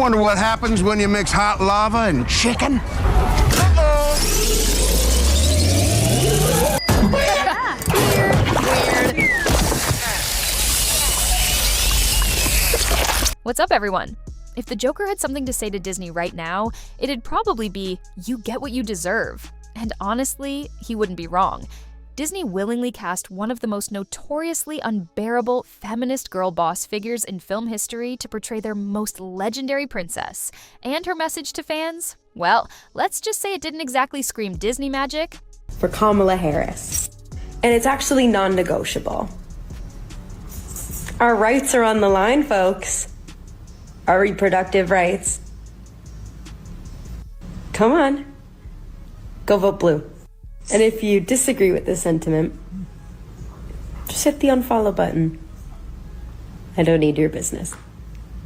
wonder what happens when you mix hot lava and chicken. What's up, everyone? If the Joker had something to say to Disney right now, it'd probably be, "You get what you deserve." And honestly, he wouldn't be wrong. Disney willingly cast one of the most notoriously unbearable feminist girl boss figures in film history to portray their most legendary princess. And her message to fans? Well, let's just say it didn't exactly scream Disney magic. For Kamala Harris. And it's actually non-negotiable. Our rights are on the line, folks. Our reproductive rights. Come on. Go vote blue. And if you disagree with this sentiment, just hit the unfollow button. I don't need your business.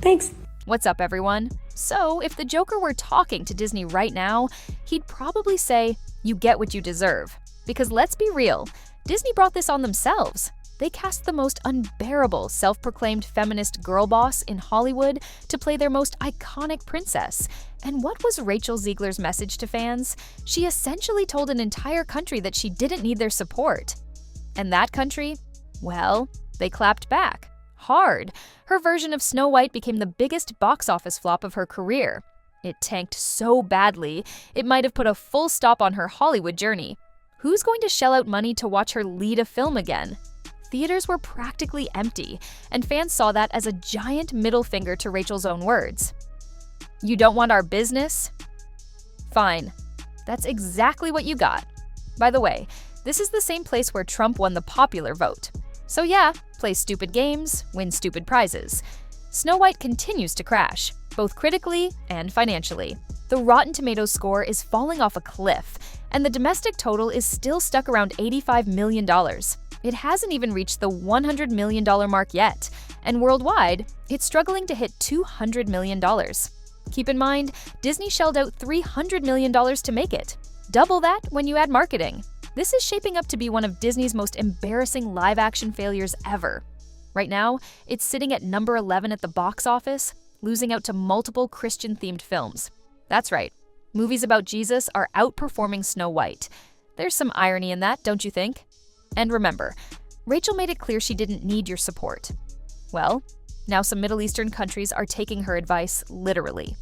Thanks. What's up, everyone? So, if the Joker were talking to Disney right now, he'd probably say, "You get what you deserve." Because let's be real, Disney brought this on themselves. They cast the most unbearable self-proclaimed feminist girl boss in Hollywood to play their most iconic princess. And what was Rachel Zegler's message to fans? She essentially told an entire country that she didn't need their support. And that country? Well, they clapped back. Hard. Her version of Snow White became the biggest box office flop of her career. It tanked so badly, it might have put a full stop on her Hollywood journey. Who's going to shell out money to watch her lead a film again? Theaters were practically empty, and fans saw that as a giant middle finger to Rachel's own words. You don't want our business? Fine. That's exactly what you got. By the way, this is the same place where Trump won the popular vote. So yeah, play stupid games, win stupid prizes. Snow White continues to crash, both critically and financially. The Rotten Tomatoes score is falling off a cliff, and the domestic total is still stuck around $85 million. It hasn't even reached the $100 million mark yet, and worldwide, it's struggling to hit $200 million. Keep in mind, Disney shelled out $300 million to make it. Double that when you add marketing. This is shaping up to be one of Disney's most embarrassing live-action failures ever. Right now, it's sitting at number 11 at the box office, losing out to multiple Christian-themed films. That's right, movies about Jesus are outperforming Snow White. There's some irony in that, don't you think? And remember, Rachel made it clear she didn't need your support. Well, now some Middle Eastern countries are taking her advice literally.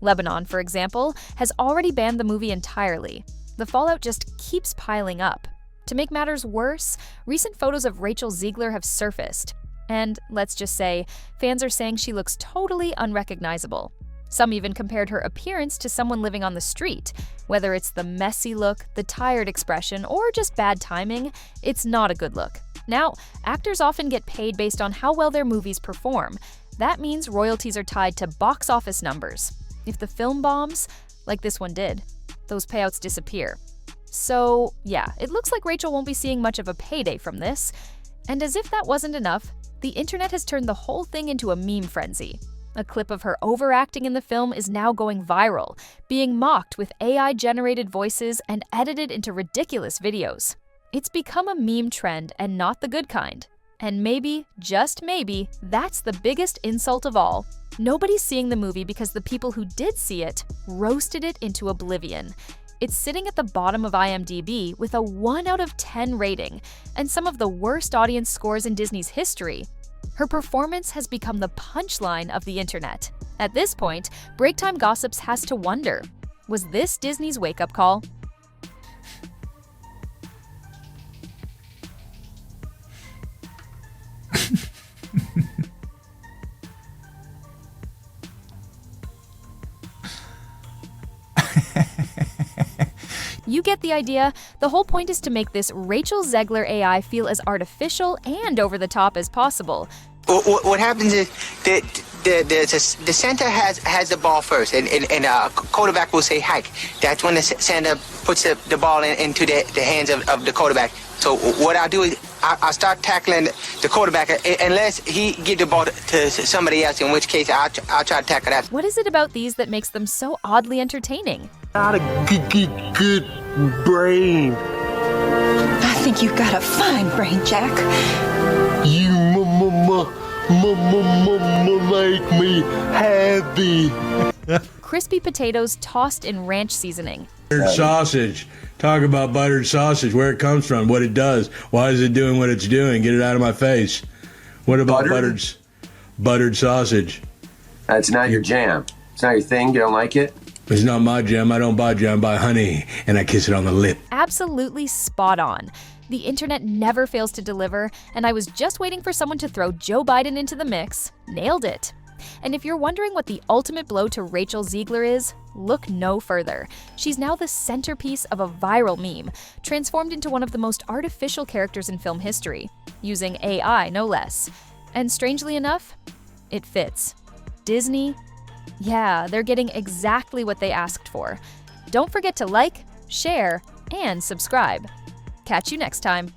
Lebanon, for example, has already banned the movie entirely. The fallout just keeps piling up. To make matters worse, recent photos of Rachel Zegler have surfaced. And let's just say, fans are saying she looks totally unrecognizable. Some even compared her appearance to someone living on the street. Whether it's the messy look, the tired expression, or just bad timing, it's not a good look. Now, actors often get paid based on how well their movies perform. That means royalties are tied to box office numbers. If the film bombs, like this one did, those payouts disappear. So, yeah, it looks like Rachel won't be seeing much of a payday from this. And as if that wasn't enough, the internet has turned the whole thing into a meme frenzy. A clip of her overacting in the film is now going viral, being mocked with AI-generated voices and edited into ridiculous videos. It's become a meme trend and not the good kind. And maybe, just maybe, that's the biggest insult of all. Nobody's seeing the movie because the people who did see it roasted it into oblivion. It's sitting at the bottom of IMDb with a 1 out of 10 rating and some of the worst audience scores in Disney's history. Her performance has become the punchline of the internet. At this point, Break Time Gossips has to wonder, was this Disney's wake-up call? You get the idea. The whole point is to make this Rachel Zegler AI feel as artificial and over the top as possible. What happens is the center has the ball first, and quarterback will say hike. That's when the center puts the ball into the hands of the quarterback. So what I'll do is I'll start tackling the quarterback unless he give the ball to somebody else, in which case I'll try to tackle that. What is it about these that makes them so oddly entertaining? Not a good brain. I think you've got a fine brain, Jack. You make me happy. Crispy potatoes tossed in ranch seasoning. Buttered sausage. Talk about buttered sausage, where it comes from, what it does. Why is it doing what it's doing? Get it out of my face. What about buttered sausage? That's not your jam. It's not your thing. You don't like it? It's not my jam. I don't buy jam. I buy honey, and I kiss it on the lip. Absolutely spot on. The internet never fails to deliver, and I was just waiting for someone to throw Joe Biden into the mix. Nailed it. And if you're wondering what the ultimate blow to Rachel Zegler is, look no further. She's now the centerpiece of a viral meme, transformed into one of the most artificial characters in film history, using AI no less. And strangely enough, it fits. Disney? Yeah, they're getting exactly what they asked for. Don't forget to like, share, and subscribe. Catch you next time.